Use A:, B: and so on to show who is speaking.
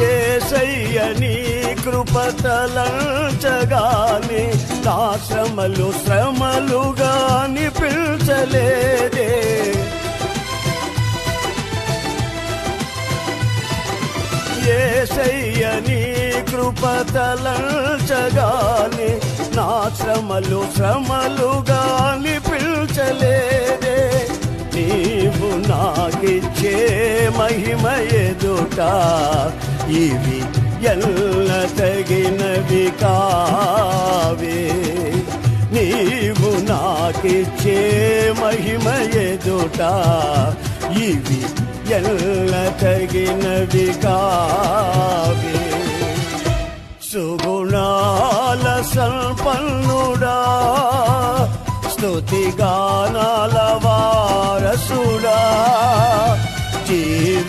A: యేసయ్య నీ కృప తలంచగానే నా శ్రమలు శ్రమలుగా అనిపించలేదే. యేసయ్య నీ కృప తలంచగానే నా శ్రమలు శ్రమలుగా అనిపించలేదే. నీవు నాకిచ్చే మహిమ ఎదుట ఇవి ఎల్ల తగినవి కావే. నీవు నాకిచ్చే మహిమ ఎదుట ఇవి ఎల్ల తగినవి కావే. సుగుణాల సంపన్నుడా, స్తుతిగానాల వారసుడా, జీవ